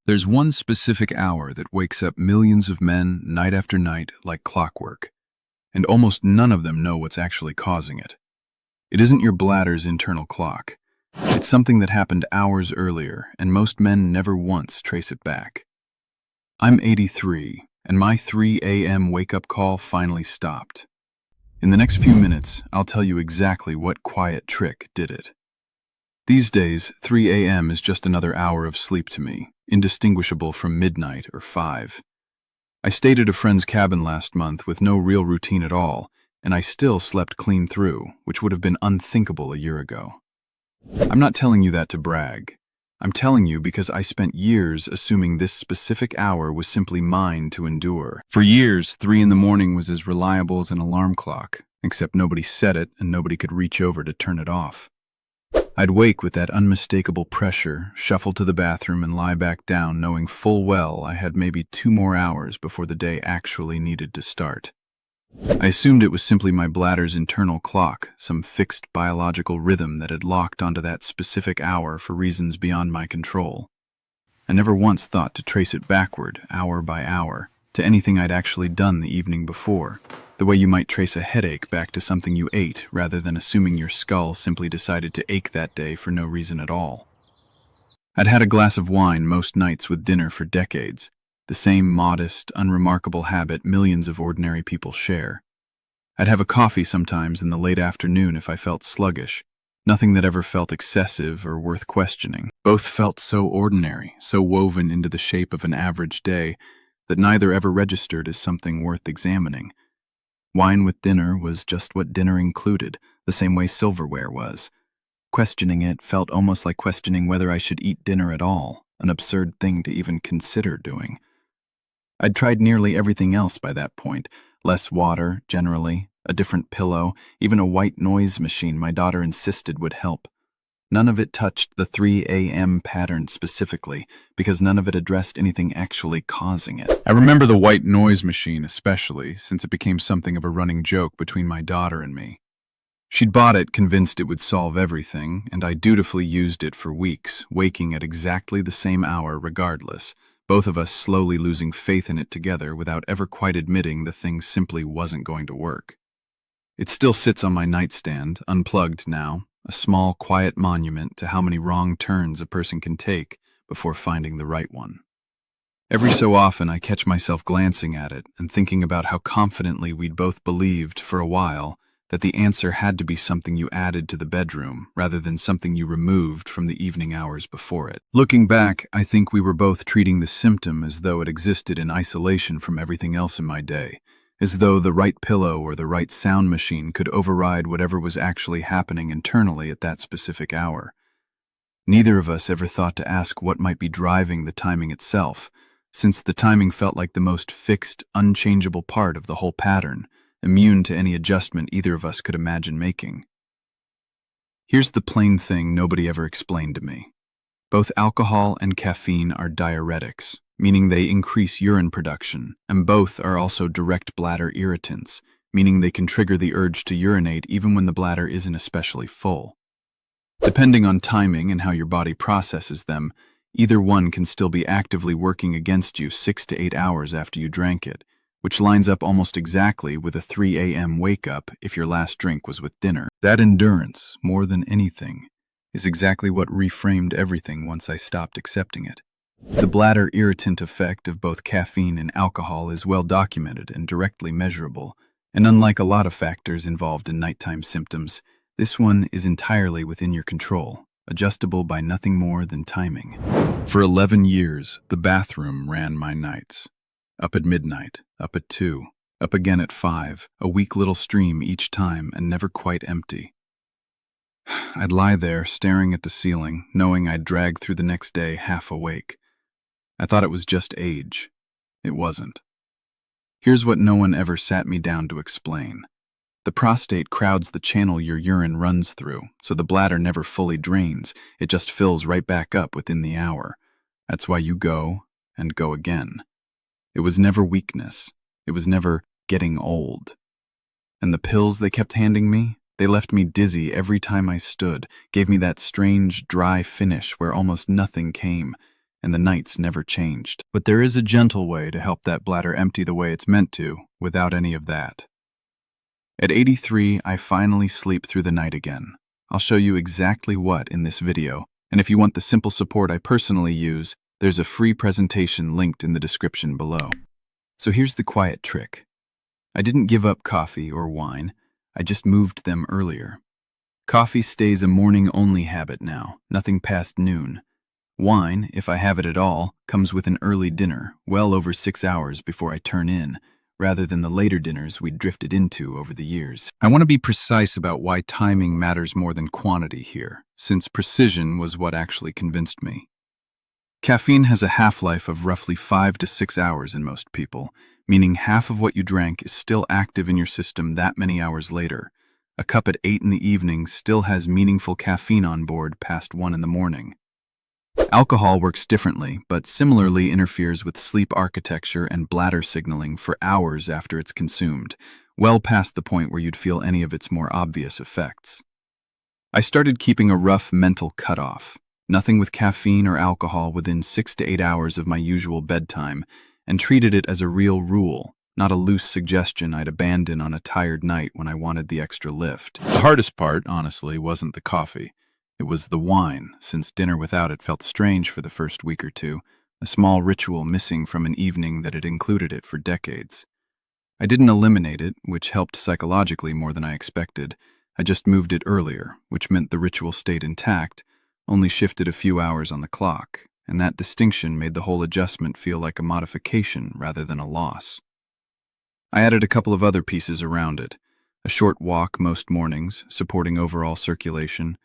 There's one specific hour that wakes up millions of men night after night like clockwork, and almost none of them know what's actually causing it. It isn't your bladder's internal clock. It's something that happened hours earlier, and most men never once trace it back. I'm 83, and my 3 a.m. wake-up call finally stopped. In the next few minutes, I'll tell you exactly what quiet trick did it. These days, 3 a.m. is just another hour of sleep to me, indistinguishable from midnight or 5. I stayed at a friend's cabin last month with no real routine at all, and I still slept clean through, which would have been unthinkable a year ago. I'm not telling you that to brag. I'm telling you because I spent years assuming this specific hour was simply mine to endure. For years, 3 in the morning was as reliable as an alarm clock, except nobody set it and nobody could reach over to turn it off. I'd wake with that unmistakable pressure, shuffle to the bathroom and lie back down knowing full well I had maybe 2 more hours before the day actually needed to start. I assumed it was simply my bladder's internal clock, some fixed biological rhythm that had locked onto that specific hour for reasons beyond my control. I never once thought to trace it backward, hour by hour, to anything I'd actually done the evening before, the way you might trace a headache back to something you ate rather than assuming your skull simply decided to ache that day for no reason at all. I'd had a glass of wine most nights with dinner for decades, the same modest, unremarkable habit millions of ordinary people share. I'd have a coffee sometimes in the late afternoon if I felt sluggish, nothing that ever felt excessive or worth questioning. Both felt so ordinary, so woven into the shape of an average day, that neither ever registered as something worth examining. Wine with dinner was just what dinner included, the same way silverware was. Questioning it felt almost like questioning whether I should eat dinner at all, an absurd thing to even consider doing. I'd tried nearly everything else by that point, less water, generally, a different pillow, even a white noise machine my daughter insisted would help. None of it touched the 3 a.m. pattern specifically, because none of it addressed anything actually causing it. I remember the white noise machine especially, since it became something of a running joke between my daughter and me. She'd bought it convinced it would solve everything, and I dutifully used it for weeks, waking at exactly the same hour regardless, both of us slowly losing faith in it together without ever quite admitting the thing simply wasn't going to work. It still sits on my nightstand, unplugged now, a small, quiet monument to how many wrong turns a person can take before finding the right one. Every so often I catch myself glancing at it and thinking about how confidently we'd both believed, for a while, that the answer had to be something you added to the bedroom rather than something you removed from the evening hours before it. Looking back, I think we were both treating the symptom as though it existed in isolation from everything else in my day, as though the right pillow or the right sound machine could override whatever was actually happening internally at that specific hour. Neither of us ever thought to ask what might be driving the timing itself, since the timing felt like the most fixed, unchangeable part of the whole pattern, immune to any adjustment either of us could imagine making. Here's the plain thing nobody ever explained to me. Both alcohol and caffeine are diuretics, meaning they increase urine production, and both are also direct bladder irritants, meaning they can trigger the urge to urinate even when the bladder isn't especially full. Depending on timing and how your body processes them, either one can still be actively working against you 6 to 8 hours after you drank it, which lines up almost exactly with a 3 a.m. wake-up if your last drink was with dinner. That endurance, more than anything, is exactly what reframed everything once I stopped accepting it. The bladder irritant effect of both caffeine and alcohol is well documented and directly measurable, and unlike a lot of factors involved in nighttime symptoms, this one is entirely within your control, adjustable by nothing more than timing. For 11 years, the bathroom ran my nights. Up at midnight, up at 2, up again at 5, a weak little stream each time and never quite empty. I'd lie there staring at the ceiling, knowing I'd drag through the next day half awake. I thought it was just age. It wasn't. Here's what no one ever sat me down to explain. The prostate crowds the channel your urine runs through, so the bladder never fully drains, it just fills right back up within the hour. That's why you go and go again. It was never weakness. It was never getting old. And the pills they kept handing me, they left me dizzy every time I stood, gave me that strange, dry finish where almost nothing came, and the nights never changed. But there is a gentle way to help that bladder empty the way it's meant to, without any of that. At 83, I finally sleep through the night again. I'll show you exactly what in this video, and if you want the simple support I personally use, there's a free presentation linked in the description below. So here's the quiet trick. I didn't give up coffee or wine, I just moved them earlier. Coffee stays a morning-only habit now, nothing past noon. Wine, if I have it at all, comes with an early dinner, well over 6 hours before I turn in, rather than the later dinners we'd drifted into over the years. I want to be precise about why timing matters more than quantity here, since precision was what actually convinced me. Caffeine has a half-life of roughly 5 to 6 hours in most people, meaning half of what you drank is still active in your system that many hours later. A cup at 8 in the evening still has meaningful caffeine on board past 1 in the morning. Alcohol works differently, but similarly interferes with sleep architecture and bladder signaling for hours after it's consumed, well past the point where you'd feel any of its more obvious effects. I started keeping a rough mental cutoff, nothing with caffeine or alcohol within 6 to 8 hours of my usual bedtime, and treated it as a real rule, not a loose suggestion I'd abandon on a tired night when I wanted the extra lift. The hardest part, honestly, wasn't the coffee. It was the wine, since dinner without it felt strange for the first week or two, a small ritual missing from an evening that had included it for decades. I didn't eliminate it, which helped psychologically more than I expected. I just moved it earlier, which meant the ritual stayed intact, only shifted a few hours on the clock, and that distinction made the whole adjustment feel like a modification rather than a loss. I added a couple of other pieces around it. A short walk most mornings, supporting overall circulation,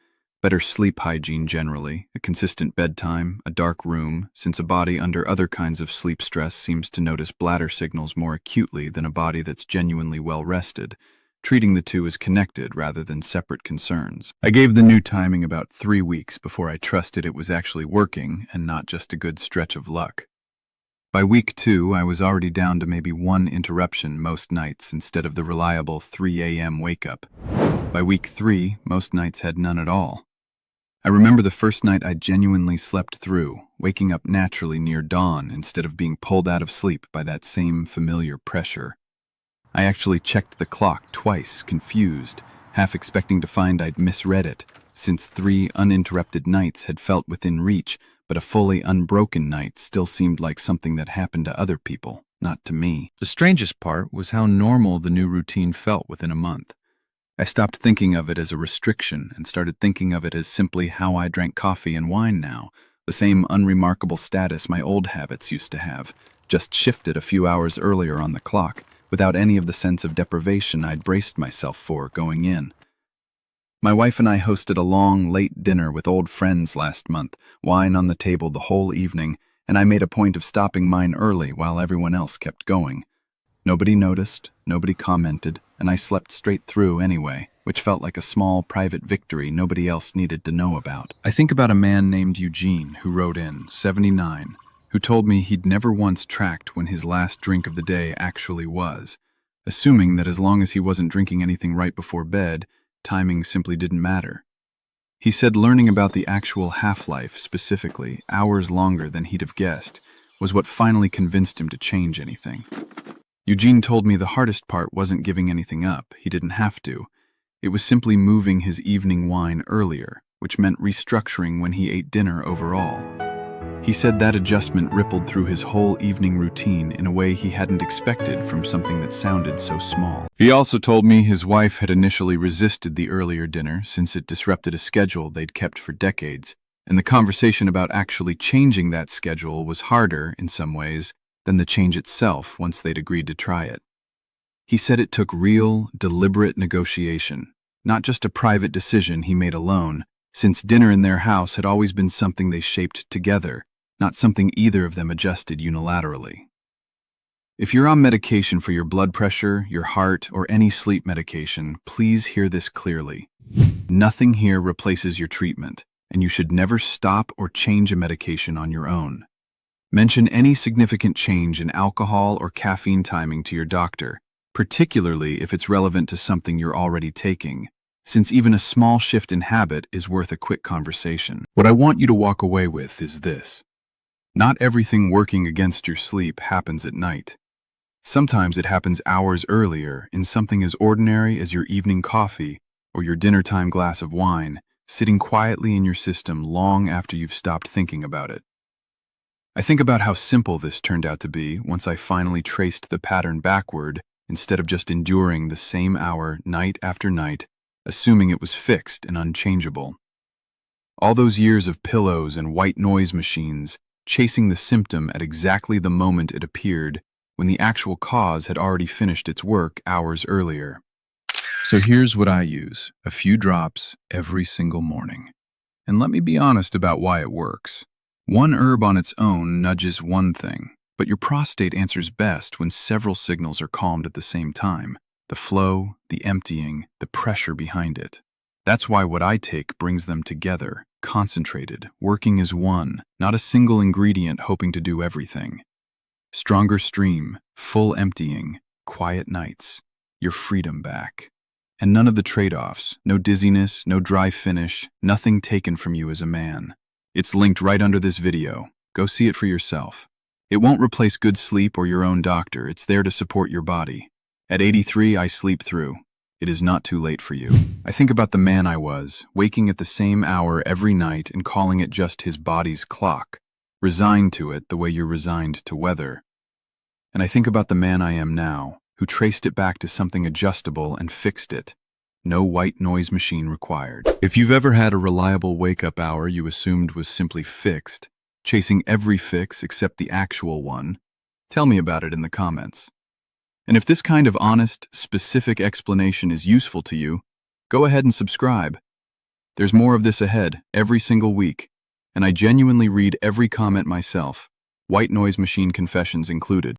better sleep hygiene generally, a consistent bedtime, a dark room, since a body under other kinds of sleep stress seems to notice bladder signals more acutely than a body that's genuinely well rested, treating the two as connected rather than separate concerns. I gave the new timing about 3 weeks before I trusted it was actually working and not just a good stretch of luck. By week 2, I was already down to maybe 1 interruption most nights instead of the reliable 3 a.m. wake-up. By week 3, most nights had none at all. I remember the first night I genuinely slept through, waking up naturally near dawn instead of being pulled out of sleep by that same familiar pressure. I actually checked the clock twice, confused, half expecting to find I'd misread it, since 3 uninterrupted nights had felt within reach, but a fully unbroken night still seemed like something that happened to other people, not to me. The strangest part was how normal the new routine felt within a month. I stopped thinking of it as a restriction and started thinking of it as simply how I drank coffee and wine now, the same unremarkable status my old habits used to have, just shifted a few hours earlier on the clock, without any of the sense of deprivation I'd braced myself for going in. My wife and I hosted a long, late dinner with old friends last month, wine on the table the whole evening, and I made a point of stopping mine early while everyone else kept going. Nobody noticed, nobody commented, and I slept straight through anyway, which felt like a small private victory nobody else needed to know about. I think about a man named Eugene who wrote in, 79, who told me he'd never once tracked when his last drink of the day actually was, assuming that as long as he wasn't drinking anything right before bed, timing simply didn't matter. He said learning about the actual half-life, specifically hours longer than he'd have guessed, was what finally convinced him to change anything. Eugene told me the hardest part wasn't giving anything up, he didn't have to. It was simply moving his evening wine earlier, which meant restructuring when he ate dinner overall. He said that adjustment rippled through his whole evening routine in a way he hadn't expected from something that sounded so small. He also told me his wife had initially resisted the earlier dinner since it disrupted a schedule they'd kept for decades, and the conversation about actually changing that schedule was harder, in some ways, than the change itself once they'd agreed to try it. He said it took real, deliberate negotiation, not just a private decision he made alone, since dinner in their house had always been something they shaped together, not something either of them adjusted unilaterally. If you're on medication for your blood pressure, your heart, or any sleep medication, please hear this clearly. Nothing here replaces your treatment, and you should never stop or change a medication on your own. Mention any significant change in alcohol or caffeine timing to your doctor, particularly if it's relevant to something you're already taking, since even a small shift in habit is worth a quick conversation. What I want you to walk away with is this. Not everything working against your sleep happens at night. Sometimes it happens hours earlier in something as ordinary as your evening coffee or your dinner-time glass of wine, sitting quietly in your system long after you've stopped thinking about it. I think about how simple this turned out to be once I finally traced the pattern backward instead of just enduring the same hour night after night, assuming it was fixed and unchangeable. All those years of pillows and white noise machines, chasing the symptom at exactly the moment it appeared, when the actual cause had already finished its work hours earlier. So here's what I use: a few drops every single morning. And let me be honest about why it works. One herb on its own nudges one thing, but your prostate answers best when several signals are calmed at the same time: the flow, the emptying, the pressure behind it. That's why what I take brings them together, concentrated, working as one, not a single ingredient hoping to do everything. Stronger stream, full emptying, quiet nights, your freedom back. And none of the trade-offs, no dizziness, no dry finish, nothing taken from you as a man. It's linked right under this video. Go see it for yourself. It won't replace good sleep or your own doctor. It's there to support your body. At 83, I sleep through. It is not too late for you. I think about the man I was, waking at the same hour every night and calling it just his body's clock, resigned to it the way you're resigned to weather. And I think about the man I am now, who traced it back to something adjustable and fixed it. No white noise machine required. If you've ever had a reliable wake-up hour you assumed was simply fixed, chasing every fix except the actual one, tell me about it in the comments. And if this kind of honest, specific explanation is useful to you, go ahead and subscribe. There's more of this ahead, every single week, and I genuinely read every comment myself, white noise machine confessions included.